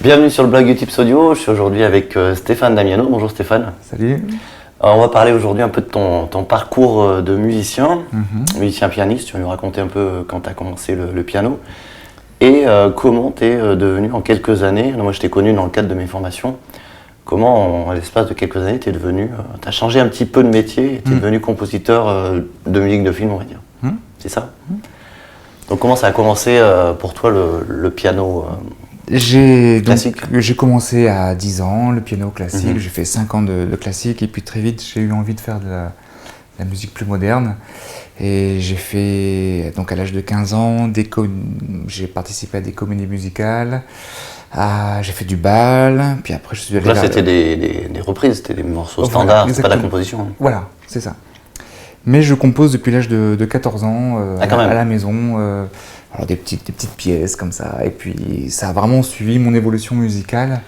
Bienvenue sur le blog Utips Audio, je suis aujourd'hui avec Stéphane Damiano. Bonjour Stéphane. Salut. Alors, on va parler aujourd'hui un peu de ton parcours de musicien, musicien pianiste. Tu vas nous raconter un peu quand tu as commencé le piano et comment tu es devenu en quelques années. Moi je t'ai connu dans le cadre de mes formations. Comment en l'espace de quelques années tu es devenu, tu as changé un petit peu de métier et tu es devenu compositeur de musique de film, on va dire. C'est ça? Donc comment ça a commencé pour toi le piano J'ai classique? commencé à 10 ans, le piano classique, j'ai fait 5 ans de classique et puis très vite j'ai eu envie de faire de la musique plus moderne. Et j'ai fait, donc à l'âge de 15 ans, j'ai participé à des comédies musicales, j'ai fait du bal, puis après je suis allé Là c'était des reprises, c'était des morceaux standards, c'est pas de la composition. Voilà, c'est ça. Mais je compose depuis l'âge de 14 ans à la maison. Alors des petites pièces comme ça, et puis ça a vraiment suivi mon évolution musicale.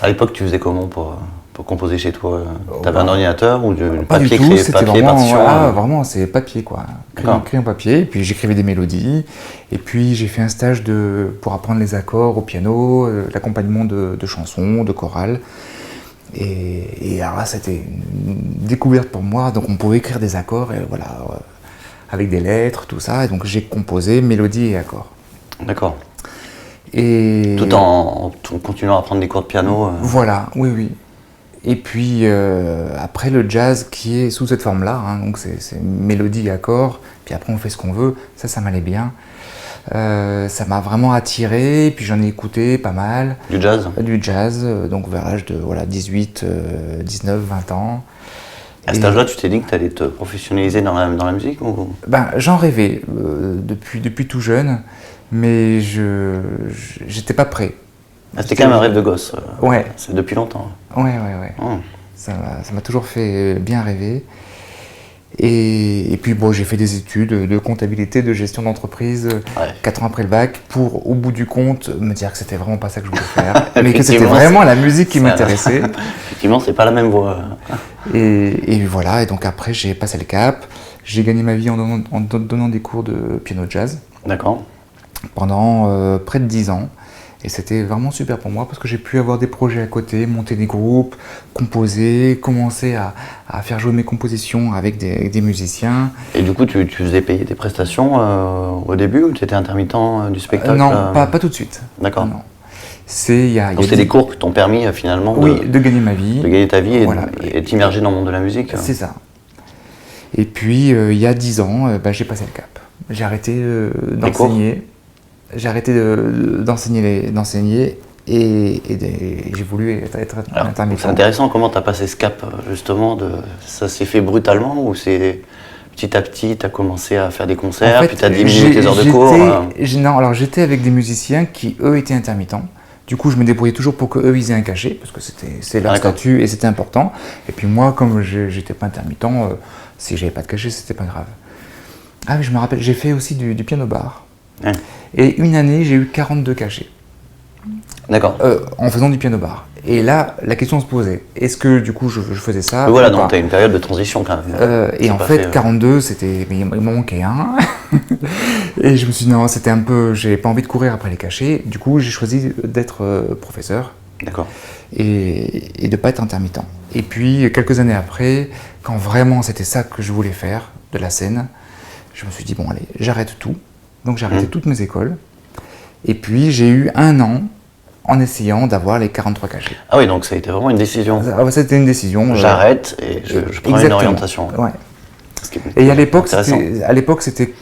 À l'époque, tu faisais comment pour composer chez toi? T'avais un ordinateur ou du pas papier, du tout, c'était papier, vraiment, partition? vraiment c'est papier quoi, écrit en papier, et puis j'écrivais des mélodies, et puis j'ai fait un stage pour apprendre les accords au piano, l'accompagnement de chansons, de chorales. Et alors là, c'était une découverte pour moi, donc on pouvait écrire des accords, et voilà, avec des lettres, tout ça, et donc j'ai composé mélodies et accords. D'accord. Et tout en continuant à prendre des cours de piano. Voilà, oui. Et puis après le jazz qui est sous cette forme-là, donc c'est mélodie et accords, puis après on fait ce qu'on veut, ça m'allait bien. Ça m'a vraiment attiré, puis j'en ai écouté pas mal. Du jazz? Du jazz, donc vers l'âge de 18, 19, 20 ans. À cet âge-là, tu t'es dit que tu allais te professionnaliser dans la musique ou... J'en rêvais depuis tout jeune, mais j'étais pas prêt. C'était quand même un rêve de gosse. Ouais. C'est depuis longtemps. Ouais. Ça m'a toujours fait bien rêver. Et puis j'ai fait des études de comptabilité, de gestion d'entreprise, 4 ans après le bac, pour au bout du compte me dire que c'était vraiment pas ça que je voulais faire, mais que c'était vraiment la musique qui m'intéressait. Effectivement, c'est pas la même voie. Et voilà, et donc après j'ai passé le cap, j'ai gagné ma vie en donnant des cours de piano jazz. D'accord. Pendant près de 10 ans. Et c'était vraiment super pour moi parce que j'ai pu avoir des projets à côté, monter des groupes, composer, commencer à faire jouer mes compositions avec des musiciens. Et du coup, tu faisais payer des prestations au début ou tu étais intermittent du spectacle? Non, pas tout de suite. D'accord. Donc c'est des cours qui t'ont permis finalement de gagner ma vie. De gagner ta vie voilà. et t'immerger dans le monde de la musique. C'est ça. Et puis il y a 10 ans, j'ai passé le cap. J'ai arrêté d'enseigner. J'ai arrêté d'enseigner et j'ai voulu être intermittent. C'est intéressant, comment tu as passé ce cap justement ça s'est fait brutalement ou c'est petit à petit tu as commencé à faire des concerts, puis tu as diminué tes heures de cours? Non, alors j'étais avec des musiciens qui eux étaient intermittents. Du coup, je me débrouillais toujours pour qu'eux ils aient un cachet, parce que c'est leur statut et c'était important. Et puis moi, comme j'étais pas intermittent, si j'avais pas de cachet, c'était pas grave. Ah oui, je me rappelle, j'ai fait aussi du piano bar. Ouais. Et une année, j'ai eu 42 cachets. D'accord. En faisant du piano bar. Et là, la question se posait, est-ce que du coup je faisais ça? Voilà, donc tu as une période de transition quand même. Et en fait, 42, mais il m'en manquait un. Et je me suis dit, non, c'était un peu, j'avais pas envie de courir après les cachets. Du coup, j'ai choisi d'être professeur. D'accord. Et de ne pas être intermittent. Et puis, quelques années après, quand vraiment c'était ça que je voulais faire, de la scène, je me suis dit, bon allez, j'arrête tout. Donc j'ai arrêté toutes mes écoles. Et puis j'ai eu 1 an en essayant d'avoir les 43 cachets. Ah oui, donc ça a été vraiment une décision. C'était une décision. J'arrête et je prends une orientation. Ouais. Et à l'époque, c'était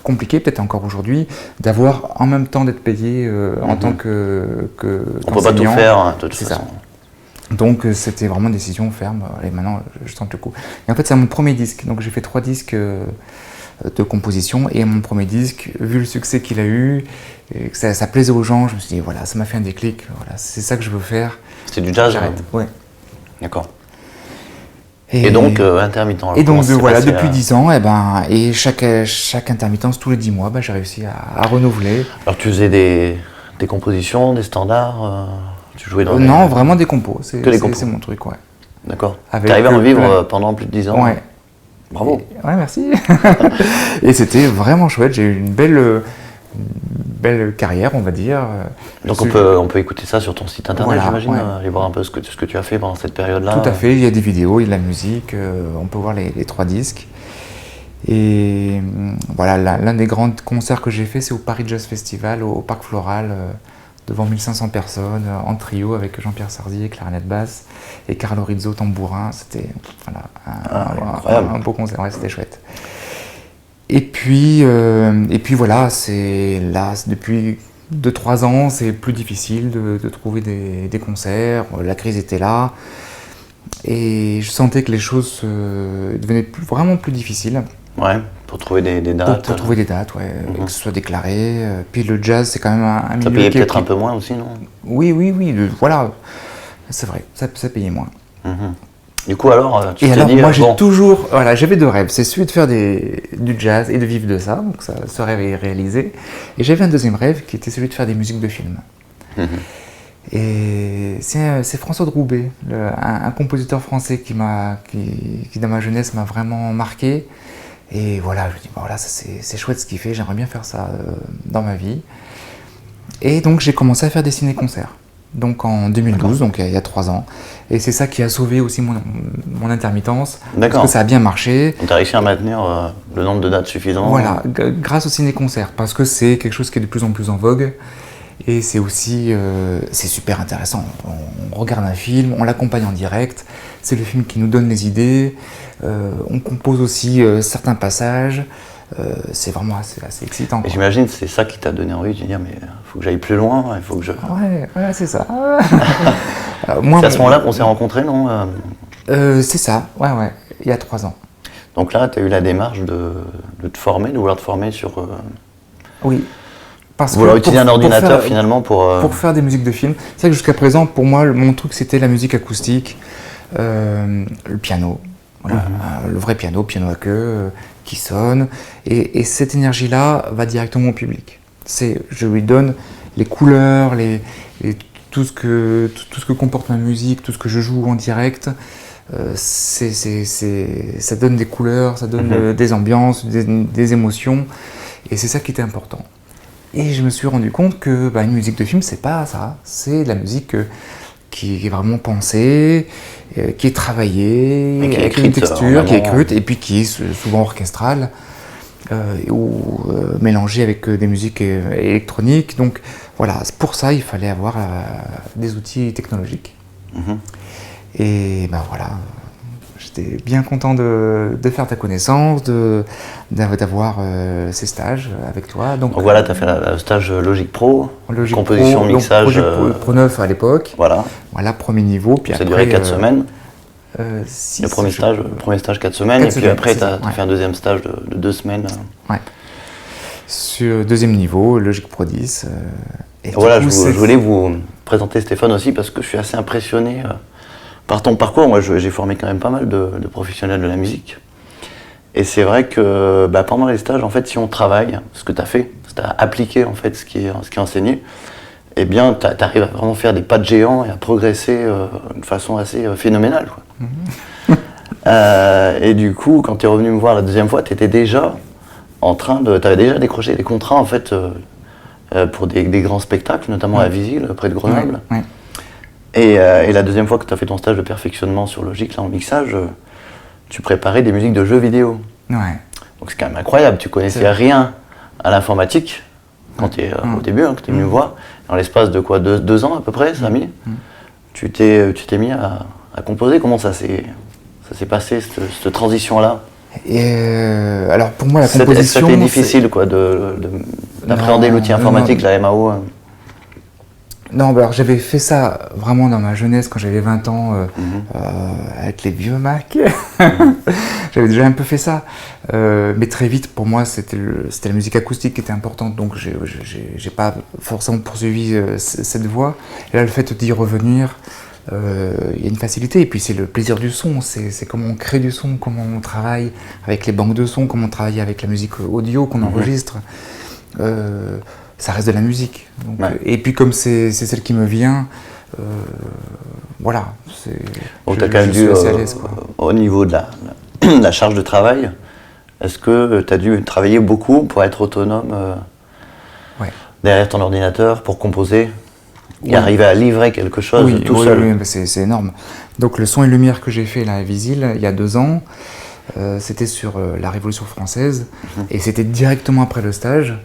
compliqué, peut-être encore aujourd'hui, d'avoir en même temps d'être payé en tant que on ne peut pas tout faire de toute façon. Ça. Donc c'était vraiment une décision ferme. Et maintenant, je tente le coup. Et en fait, c'est mon premier disque. Donc j'ai fait 3 disques de composition et mon premier disque, vu le succès qu'il a eu, et que ça plaisait aux gens, je me suis dit voilà, ça m'a fait un déclic, voilà, c'est ça que je veux faire. C'était du jazz? J'arrête. Ouais. D'accord. Et donc intermittent. Et donc voilà, depuis 10 ans, et chaque intermittence, tous les 10 mois, j'ai réussi à renouveler. Alors tu faisais des compositions, des standards, tu jouais dans Non, vraiment des compos, c'est mon truc, ouais. D'accord. Tu arrivé à en vivre pendant plus de 10 ans? Ouais. Bravo. Ouais, merci. Et c'était vraiment chouette. J'ai eu une belle belle carrière, on va dire. Donc on peut écouter ça sur ton site internet, voilà, j'imagine, aller voir un peu ce que tu as fait pendant cette période-là. Tout à fait, il y a des vidéos, il y a de la musique, on peut voir les 3 disques. Et voilà, l'un des grands concerts que j'ai fait, c'est au Paris Jazz Festival, au Parc Floral, devant 1500 personnes, en trio avec Jean-Pierre Sardier, clarinette basse, et Carlo Rizzo, tambourin. C'était un beau concert, ouais, c'était chouette. Et puis voilà, c'est là, depuis 2-3 ans, c'est plus difficile de trouver des concerts. La crise était là, et je sentais que les choses devenaient vraiment plus difficiles. Ouais, pour trouver des dates. Pour trouver des dates, ouais, que ce soit déclaré. Puis le jazz, c'est quand même un milieu. Ça payait peut-être un peu moins aussi, non? Oui, voilà, c'est vrai, ça payait moins. Du coup, alors, tu et t'es alors, dit, moi, j'avais 2 rêves. C'est celui de faire du jazz et de vivre de ça, donc ce rêve est réalisé. Et j'avais un deuxième rêve qui était celui de faire des musiques de film. Et c'est François de Roubaix, un compositeur français qui dans ma jeunesse m'a vraiment marqué. Et voilà, je me dis, voilà, c'est chouette ce qu'il fait, j'aimerais bien faire ça dans ma vie. Et donc j'ai commencé à faire des ciné-concerts, donc en 2012, donc il y a 3 ans. Et c'est ça qui a sauvé aussi mon intermittence, parce que ça a bien marché. Tu as réussi à maintenir le nombre de dates suffisant. Voilà, grâce aux ciné-concerts, parce que c'est quelque chose qui est de plus en plus en vogue. Et c'est aussi, c'est super intéressant. On regarde un film, on l'accompagne en direct, c'est le film qui nous donne les idées, on compose aussi certains passages, c'est vraiment assez excitant. Et j'imagine que c'est ça qui t'a donné envie de dire, mais il faut que j'aille plus loin, il faut que je... Ouais, c'est ça. C'est à ce moment-là qu'on s'est rencontrés, non? C'est ça, ouais, il y a 3 ans. Donc là, tu as eu la démarche de te former, de vouloir te former sur... Oui. Vous voulez utiliser un ordinateur finalement pour faire des musiques de film. C'est vrai que jusqu'à présent, pour moi, mon truc c'était la musique acoustique, le piano, voilà, le vrai piano à queue qui sonne. Et cette énergie-là va directement au public. Je lui donne les couleurs, tout ce que comporte ma musique, tout ce que je joue en direct. Ça donne des couleurs, ça donne des ambiances, des émotions. Et c'est ça qui était important. Et je me suis rendu compte que une musique de film, c'est pas ça. C'est de la musique qui est vraiment pensée, qui est travaillée, avec une texture, qui est écrite, et puis qui est souvent orchestrale, ou mélangée avec des musiques électroniques. Donc voilà, pour ça, il fallait avoir des outils technologiques. Et voilà. J'étais bien content de faire ta connaissance, d'avoir ces stages avec toi. Donc voilà, tu as fait le stage Logic Pro, composition, mixage. Pro 9 à l'époque. Voilà, premier niveau. Puis ça a duré 4 semaines. Le premier stage 4 semaines, et puis après tu as fait un deuxième stage de 2 semaines. Ouais. Sur deuxième niveau, Logic Pro 10. Et voilà, je voulais vous présenter Stéphane aussi parce que je suis assez impressionné par ton parcours. Moi, j'ai formé quand même pas mal de professionnels de la musique. Et c'est vrai que pendant les stages, en fait, si on travaille, ce que tu as fait, c'est à appliquer en fait ce qui est enseigné, eh bien, tu arrives à vraiment faire des pas de géant et à progresser de façon assez phénoménale, quoi. Et du coup, quand tu es revenu me voir la deuxième fois, tu étais déjà tu avais déjà décroché des contrats en fait pour des grands spectacles, notamment à Visil, près de Grenoble. Ouais. Et la deuxième fois que tu as fait ton stage de perfectionnement sur Logic, là en mixage, tu préparais des musiques de jeux vidéo. Ouais. Donc c'est quand même incroyable, tu connaissais rien à l'informatique quand tu es au début, quand tu es venu me voir. Dans l'espace de quoi, 2 ans à peu près, ça a mis. Tu t'es mis à composer. Comment ça s'est passé, cette transition-là? Alors pour moi, la composition... C'était difficile quoi, d'appréhender l'outil informatique, la MAO. Non, alors j'avais fait ça vraiment dans ma jeunesse quand j'avais 20 ans avec les vieux Mac. J'avais déjà un peu fait ça. Mais très vite, pour moi, c'était la musique acoustique qui était importante. Donc j'ai pas forcément poursuivi cette voie. Et là, le fait d'y revenir, il y a une facilité. Et puis c'est le plaisir du son. C'est comment on crée du son, comment on travaille avec les banques de son, comment on travaille avec la musique audio qu'on enregistre. Ça reste de la musique. Donc, et puis comme c'est celle qui me vient, voilà. Donc tu as quand même dû, au niveau de la charge de travail, est-ce que tu as dû travailler beaucoup pour être autonome derrière ton ordinateur pour composer et arriver à livrer quelque chose tout seul. Oui, c'est énorme. Donc le son et lumière que j'ai fait là à Visil il y a 2 ans, c'était sur la Révolution française et c'était directement après le stage.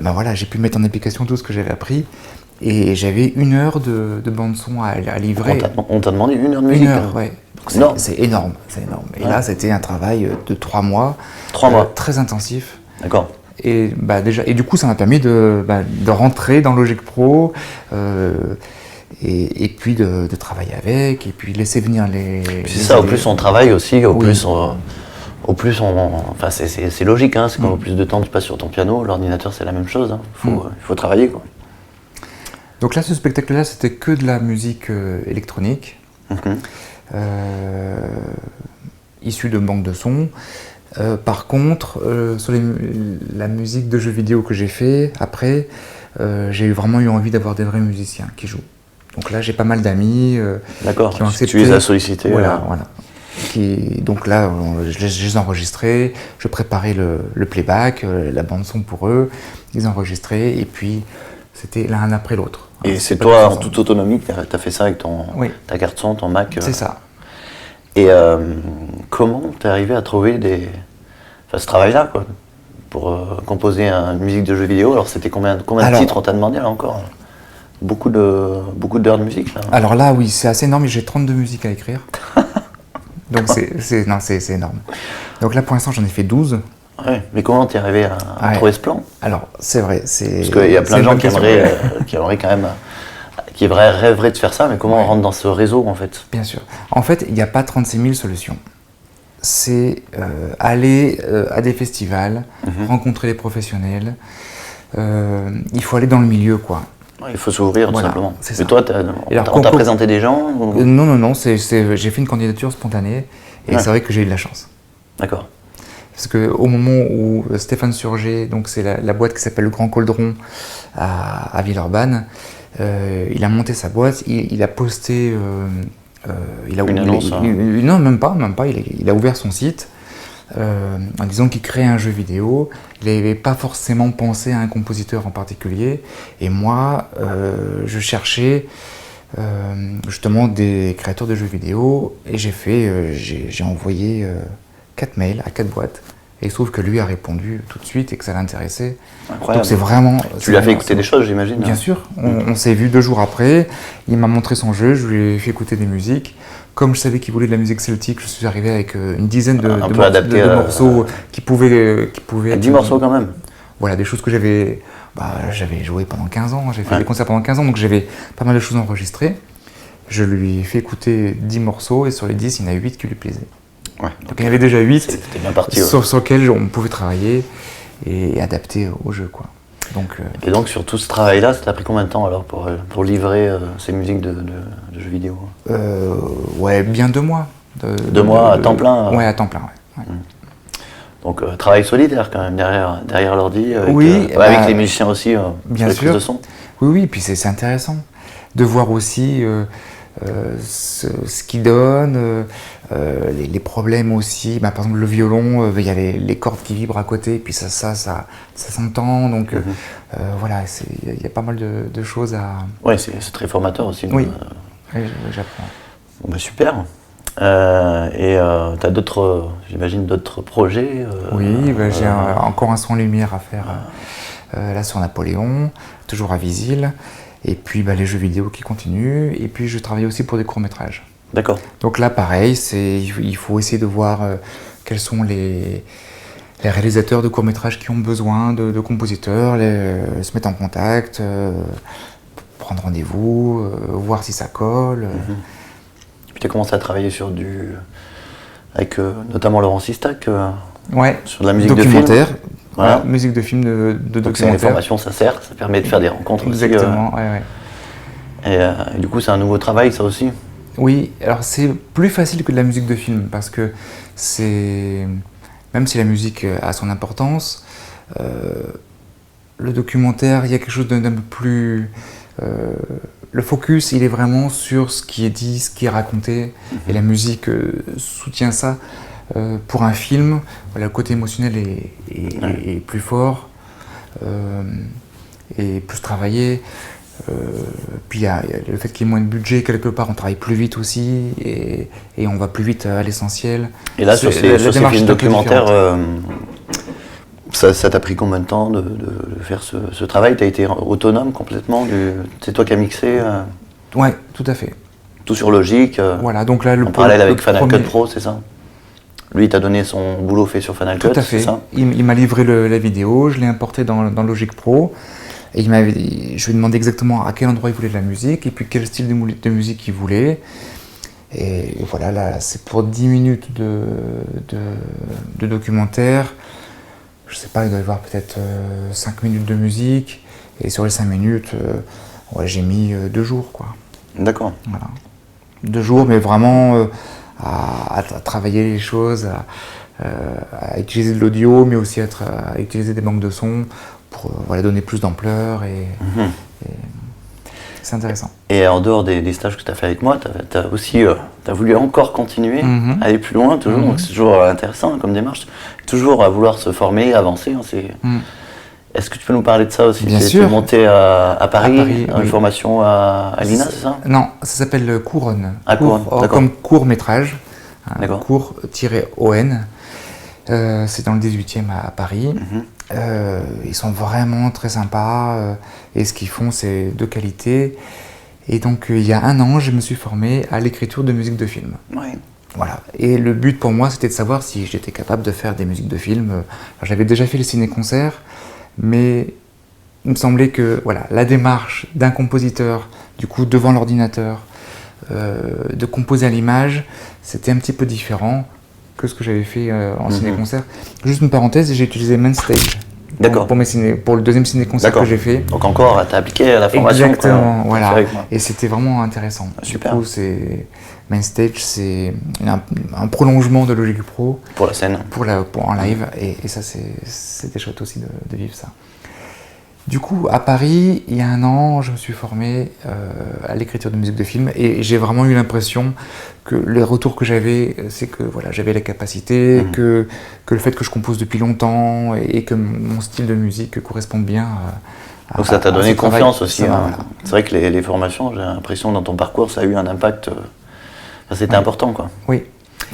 Voilà, j'ai pu mettre en application tout ce que j'avais appris et j'avais 1 heure de bande son à livrer. On t'a demandé 1 heure de musique? 1 heure, ouais. C'est énorme, c'est énorme. Et là, c'était un travail de 3 mois. 3 mois. Très intensif. D'accord. Et du coup, ça m'a permis de rentrer dans Logic Pro et puis de travailler avec, et puis laisser venir les. C'est ça, au plus on travaille aussi, enfin c'est logique, hein, c'est comme au plus de temps tu passes sur ton piano, l'ordinateur c'est la même chose, hein. Il faut travailler, quoi. Donc là, ce spectacle-là, c'était que de la musique électronique, issue de banques de sons. Par contre, sur la musique de jeux vidéo que j'ai fait, après, j'ai vraiment eu envie d'avoir des vrais musiciens qui jouent. Donc là, j'ai pas mal d'amis qui ont accepté. Tu les as sollicités. Voilà. Donc là, je les enregistrais, je préparais le playback, la bande-son pour eux, ils enregistraient, et puis c'était l'un après l'autre. Et c'est toi, en toute autonomie, tu as fait ça avec ta carte son, ton Mac. C'est ça. Et comment t'es arrivé à trouver ce travail-là, quoi, pour composer une musique de jeu vidéo? Alors c'était combien de titres on t'a demandé là encore? Beaucoup d'heures de musique là. Alors là, oui, c'est assez énorme, j'ai 32 musiques à écrire. Donc c'est énorme. Donc là, pour l'instant, j'en ai fait 12. Ouais, mais comment t'es arrivé à trouver ce plan? Alors, c'est vrai, parce qu'il y a plein de gens qui aimeraient quand même... qui rêveraient de faire ça, mais comment on rentre dans ce réseau, en fait? Bien sûr. En fait, il n'y a pas 36 000 solutions. C'est aller à des festivals, rencontrer les professionnels. Il faut aller dans le milieu, quoi. Ouais, il faut s'ouvrir, tout simplement. C'est mais toi, on t'a présenté des gens ou... Non, j'ai fait une candidature spontanée, et c'est vrai que j'ai eu de la chance. D'accord. Parce qu'au moment où Stéphane Surgé, donc c'est la boîte qui s'appelle Le Grand Cauldron à Villeurbanne, il a monté sa boîte, il a posté... une annonce? Non, même pas. Il a ouvert son site en disant qu'il créait un jeu vidéo. Il n'avait pas forcément pensé à un compositeur en particulier. Et moi, je cherchais justement des créateurs de jeux vidéo. Et j'ai envoyé 4 mails à 4 boîtes. Et il se trouve que lui a répondu tout de suite et que ça l'intéressait. Incroyable. Donc c'est vraiment... Tu lui as fait écouter des choses, j'imagine? Bien sûr. On s'est vu 2 jours après. Il m'a montré son jeu, je lui ai fait écouter des musiques. Comme je savais qu'il voulait de la musique celtique, je suis arrivé avec une dizaine de morceaux qui pouvaient être... 10 morceaux quand même? Voilà, des choses que j'avais joué pendant 15 ans. J'ai fait des concerts pendant 15 ans, donc j'avais pas mal de choses enregistrées. Je lui ai fait écouter 10 morceaux et sur les 10, il y en a 8 qui lui plaisaient. Ouais, donc il y en avait déjà 8 c'était bien parti, sur lesquels on pouvait travailler et adapter au jeu, quoi. Et donc sur tout ce travail-là, ça t'a pris combien de temps alors pour livrer ces musiques de jeux vidéo? Ouais, bien 2 mois. 2 mois à temps plein? Ouais, à temps plein, ouais. Donc travail solidaire quand même derrière l'ordi, avec les musiciens aussi, bien sûr. prises de son. Oui, puis c'est intéressant de voir aussi ce qu'ils donnent, les problèmes aussi. Par exemple, le violon, il y a les cordes qui vibrent à côté, puis ça s'entend. Donc voilà, il y a pas mal de choses à... Oui, c'est très formateur aussi. Oui, j'apprends. Bon, super. Et tu as j'imagine, d'autres projets? Oui, j'ai encore un son lumière à faire là sur Napoléon, toujours à Visil. Et puis les jeux vidéo qui continuent. Et puis je travaille aussi pour des courts-métrages. D'accord. Donc là, pareil, il faut essayer de voir quels sont les réalisateurs de courts-métrages qui ont besoin de compositeurs, se mettre en contact, prendre rendez-vous, voir si ça colle. Puis tu as commencé à travailler avec notamment Laurent Sistac, sur de la musique documentaire. De film. Voilà, musique de film, de donc documentaire. C'est une formation, ça permet de faire des rencontres. Exactement, aussi. Et du coup, c'est un nouveau travail, ça aussi? Oui, alors c'est plus facile que de la musique de film, parce que même si la musique a son importance, le documentaire, il y a quelque chose d'un peu plus... le focus, il est vraiment sur ce qui est dit, ce qui est raconté, et la musique soutient ça. Pour un film, le côté émotionnel est plus fort. et plus travailler. Puis il y a le fait qu'il y ait moins de budget quelque part, on travaille plus vite aussi et on va plus vite à l'essentiel. Et là, sur ces films documentaires, ça t'a pris combien de temps de faire ce travail? Tu as été autonome complètement? C'est toi qui as mixé Ouais, tout à fait. Tout sur Logic, voilà, donc là, en parallèle avec Final Cut Pro, c'est ça? Lui, il t'a donné son boulot fait sur Final Cut, tout à fait. C'est ça? Il m'a livré la vidéo, je l'ai importé dans Logic Pro. Et je lui ai demandé exactement à quel endroit il voulait de la musique et puis quel style de musique il voulait. Et voilà, là, c'est pour 10 minutes de documentaire. Je sais pas, il doit y avoir peut-être 5 minutes de musique. Et sur les 5 minutes, j'ai mis 2 jours, quoi. D'accord. Voilà. 2 jours, mais vraiment à travailler les choses, à utiliser de l'audio, mais aussi à utiliser des banques de sons pour donner plus d'ampleur et c'est intéressant. Et en dehors des stages que tu as fait avec moi, tu as aussi voulu encore continuer, aller plus loin, toujours, donc c'est toujours intéressant comme démarche, toujours à vouloir se former, avancer. Est-ce que tu peux nous parler de ça aussi? Bien sûr. Tu es monté à Paris, une oui. formation à l'INA, c'est ça? Non, ça s'appelle Couronne. Couronne, d'accord. Comme court-métrage, court-on. C'est dans le 18e à Paris. Ils sont vraiment très sympas et ce qu'ils font, c'est de qualité. Et donc, il y a 1 an, je me suis formé à l'écriture de musique de film. Ouais. Voilà. Et le but pour moi, c'était de savoir si j'étais capable de faire des musiques de film. J'avais déjà fait les ciné-concerts, mais il me semblait que la démarche d'un compositeur, du coup, devant l'ordinateur, de composer à l'image, c'était un petit peu différent que ce que j'avais fait en ciné-concert. Juste une parenthèse, j'ai utilisé Mainstage. D'accord. Pour le 2e ciné-concert que j'ai fait. Donc encore, tu as appliqué à la formation. Exactement, voilà. Et c'était vraiment intéressant. Super. Du coup, Mainstage, c'est un prolongement de Logic Pro. Pour la scène. En live. Et ça, c'était chouette aussi de vivre ça. Du coup, à Paris, il y a 1 an, je me suis formé à l'écriture de musique de film et j'ai vraiment eu l'impression que les retours que j'avais, c'est que j'avais la capacité, que le fait que je compose depuis longtemps et que mon style de musique corresponde bien à donc ça t'a donné confiance aussi. Voilà. C'est vrai que les formations, j'ai l'impression dans ton parcours, ça a eu un impact, c'était important, quoi. Oui.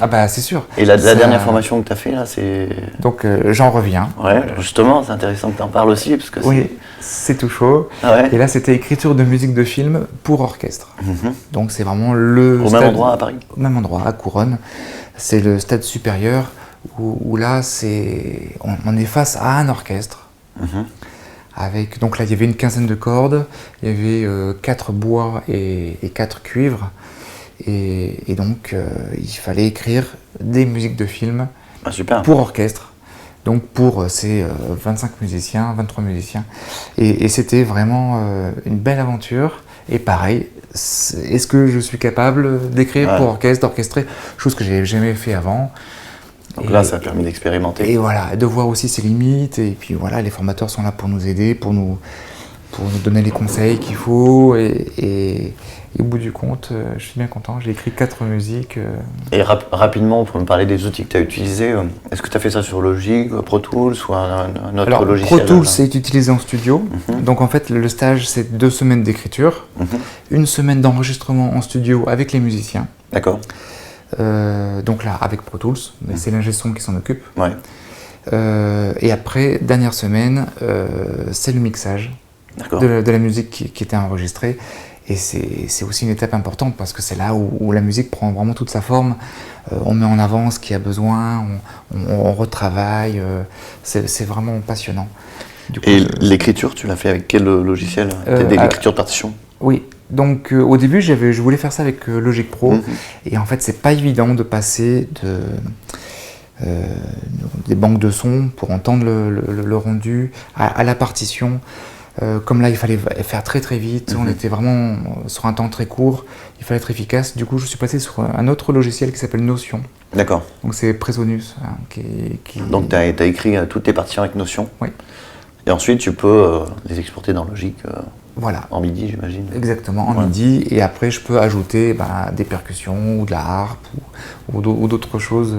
Ah bah c'est sûr. Et la dernière formation que tu as fait là, c'est... Donc j'en reviens. Ouais, justement, c'est intéressant que tu en parles aussi parce que c'est tout chaud. Ah ouais. Et là c'était écriture de musique de film pour orchestre. Donc c'est vraiment au même endroit à Paris. Au même endroit, à Couronne. C'est le stade supérieur où là on est face à un orchestre. Donc là il y avait une 15aine de cordes, il y avait 4 bois et 4 cuivres. Et donc, il fallait écrire des musiques de film pour orchestre. Donc, pour ces 25 musiciens, 23 musiciens. Et c'était vraiment une belle aventure. Et pareil, est-ce que je suis capable d'écrire pour orchestre, d'orchestrer? Chose que je n'avais jamais fait avant. Donc là, ça a permis d'expérimenter. Et voilà, de voir aussi ses limites. Et puis voilà, les formateurs sont là pour nous aider, pour nous donner les conseils qu'il faut. Et au bout du compte, je suis bien content. J'ai écrit 4 musiques. Et rapidement, pour me parler des outils que tu as utilisés, est-ce que tu as fait ça sur Logic, Pro Tools ou un autre logiciel? Pro Tools, c'est utilisé en studio. Donc en fait, le stage, c'est 2 semaines d'écriture, 1 semaine d'enregistrement en studio avec les musiciens. D'accord. Donc là, avec Pro Tools, mais c'est l'ingé son qui s'en occupe. Ouais. Et après, dernière semaine, c'est le mixage de la musique qui était enregistrée. Et c'est aussi une étape importante parce que c'est là où la musique prend vraiment toute sa forme. On met en avant ce qu'il y a besoin, on retravaille. C'est vraiment passionnant. Du coup, l'écriture, tu l'as fait avec quel logiciel? L'écriture de partition? Oui. Donc au début, je voulais faire ça avec Logic Pro. Et en fait, c'est pas évident de passer des banques de sons pour entendre le rendu à la partition. Comme là, il fallait faire très très vite, on était vraiment sur un temps très court, il fallait être efficace. Du coup, je suis passé sur un autre logiciel qui s'appelle Notion. D'accord. Donc c'est Presonus. Donc tu as écrit toutes tes partitions avec Notion. Oui. Et ensuite, tu peux les exporter dans Logic en MIDI, j'imagine. Exactement, en MIDI. Et après, je peux ajouter des percussions ou de la harpe ou d'autres choses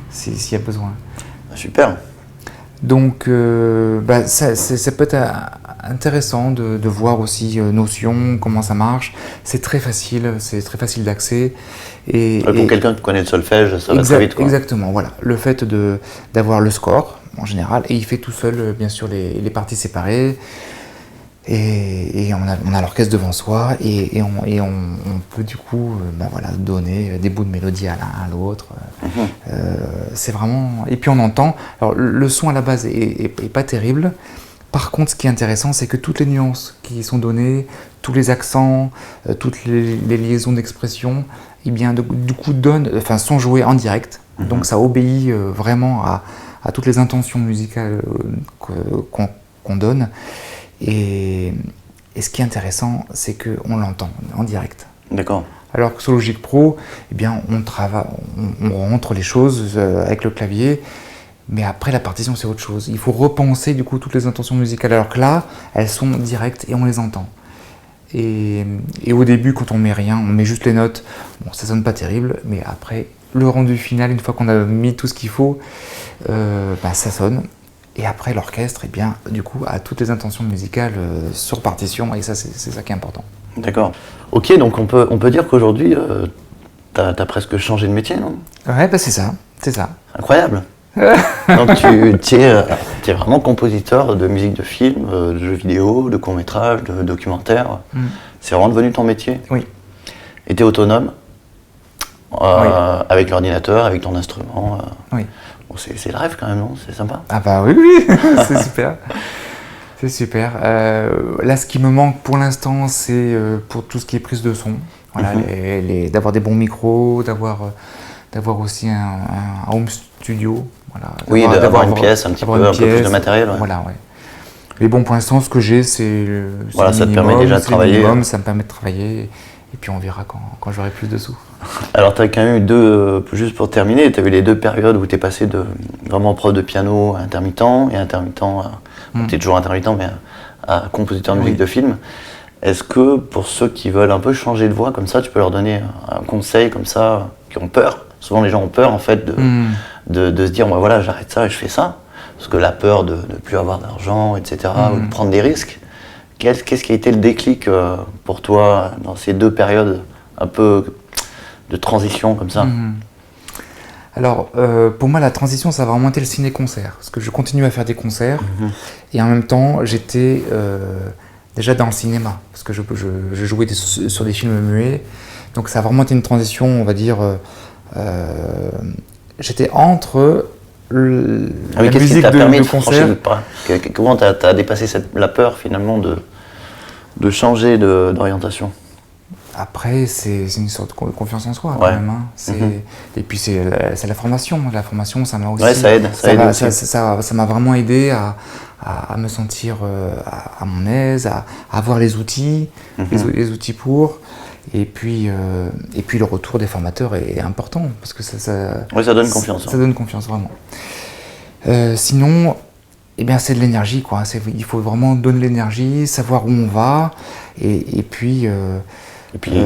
s'il y a besoin. Super. Donc, ça peut être intéressant de voir aussi Notion, comment ça marche. C'est très facile d'accès. Pour quelqu'un qui connaît le solfège, ça va très vite, quoi. Exactement, voilà. Le fait d'avoir le score, en général, et il fait tout seul, bien sûr, les parties séparées. Et on a l'orchestre devant soi et on peut du coup donner des bouts de mélodie à l'un à l'autre. C'est vraiment... Et puis on entend... Alors le son à la base est pas terrible. Par contre, ce qui est intéressant, c'est que toutes les nuances qui sont données, tous les accents, toutes les liaisons d'expression, eh bien, du coup, sont jouées en direct. Donc ça obéit vraiment à toutes les intentions musicales qu'on donne. Et ce qui est intéressant, c'est qu'on l'entend en direct. D'accord. Alors que sur Logic Pro, eh bien, on rentre les choses avec le clavier, mais après la partition c'est autre chose. Il faut repenser du coup toutes les intentions musicales, alors que là, elles sont directes et on les entend. Et au début, quand on met rien, on met juste les notes, bon, ça sonne pas terrible, mais après, le rendu final, une fois qu'on a mis tout ce qu'il faut, ça sonne. Et après, l'orchestre, eh bien, du coup, a toutes les intentions musicales sur partition, et ça, c'est ça qui est important. D'accord. Ok, donc on peut dire qu'aujourd'hui, t'as presque changé de métier, non? Ouais, c'est ça. Incroyable. Donc tu es vraiment compositeur de musique de film, de jeux vidéo, de courts-métrages, de documentaires. C'est vraiment devenu ton métier? Oui. Et tu es autonome oui. Avec l'ordinateur, avec ton instrument? Oui. Bon, c'est le rêve quand même, non? C'est sympa? Ah bah oui, c'est super. C'est super. Là, ce qui me manque pour l'instant, c'est pour tout ce qui est prise de son. Voilà, d'avoir des bons micros, d'avoir aussi un home studio. Voilà, oui, d'avoir une pièce, un peu plus de matériel. Ouais. Voilà, ouais. Mais bon, pour l'instant, ce que j'ai, c'est voilà, ça minimum, te permet déjà de travailler. Ça me permet de travailler, et puis on verra quand j'aurai plus de sous. Alors, tu as quand même eu juste pour terminer, tu as eu les 2 périodes où tu es passé de vraiment prof de piano à intermittent, et intermittent tu es toujours intermittent, mais à compositeur de musique de film. Est-ce que pour ceux qui veulent un peu changer de voie comme ça, tu peux leur donner un conseil comme ça, qui ont peur? Souvent les gens ont peur en fait de se dire voilà, j'arrête ça et je fais ça, parce que la peur de ne plus avoir d'argent, etc., ou de prendre des risques. Qu'est-ce qui a été le déclic pour toi dans ces 2 périodes un peu de transition comme ça? Alors pour moi la transition ça a vraiment été le ciné-concert, parce que je continue à faire des concerts et en même temps j'étais déjà dans le cinéma, parce que je jouais sur des films muets, donc ça a vraiment été une transition, on va dire, j'étais entre la musique de concert. Comment tu as dépassé la peur finalement de changer d'orientation? Après, c'est une sorte de confiance en soi quand même. Hein. Et puis c'est la formation. La formation, ça m'a aussi. Ouais, ça aide. Ça m'a vraiment aidé à me sentir à mon aise, à avoir les outils, les outils pour. Et puis le retour des formateurs est important parce que ça donne confiance. Ça donne confiance vraiment. Sinon, eh bien c'est de l'énergie quoi. Il faut vraiment donner l'énergie, savoir où on va, et puis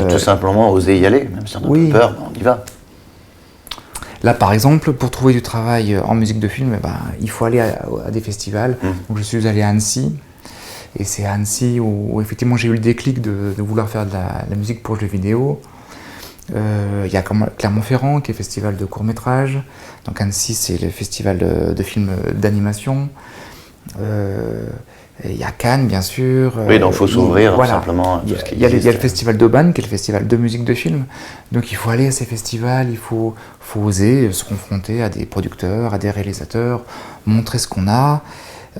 tout simplement oser y aller, même si on a un peu peur, on y va. Là par exemple, pour trouver du travail en musique de film, il faut aller à des festivals. Donc je suis allé à Annecy. Et c'est à Annecy où effectivement j'ai eu le déclic de vouloir faire de la musique pour jeux vidéo. Il y a Clermont-Ferrand qui est festival de court-métrage. Donc Annecy c'est le festival de films d'animation. Il y a Cannes bien sûr. Oui, donc il faut s'ouvrir simplement. Il y a le festival d'Aubagne qui est le festival de musique de film. Donc il faut aller à ces festivals, il faut oser se confronter à des producteurs, à des réalisateurs, montrer ce qu'on a.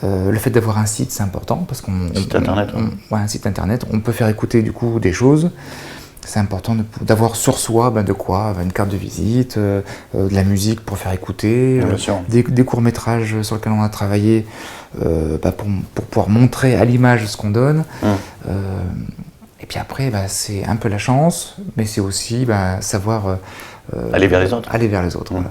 Le fait d'avoir un site, c'est important parce un site internet, on peut faire écouter du coup des choses. C'est important d'avoir sur soi de quoi, une carte de visite, de la musique pour faire écouter, des courts-métrages sur lesquels on a travaillé pour pouvoir montrer à l'image ce qu'on donne. Et puis après, c'est un peu la chance, mais c'est aussi savoir aller vers les autres. Voilà.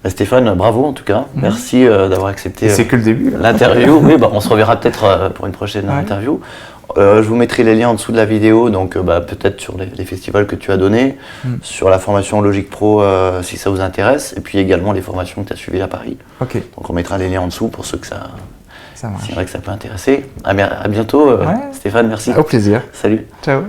Stéphane, bravo en tout cas. Merci d'avoir accepté c'est que le début, l'interview. Oui, on se reverra peut-être pour une prochaine interview. Je vous mettrai les liens en dessous de la vidéo, donc peut-être sur les festivals que tu as donnés, sur la formation Logic Pro si ça vous intéresse, et puis également les formations que tu as suivies à Paris. Ok. Donc on mettra les liens en dessous pour ceux que Ça marche. C'est vrai que ça peut intéresser. À bientôt, Ouais. Stéphane, merci. Au plaisir. Salut. Ciao.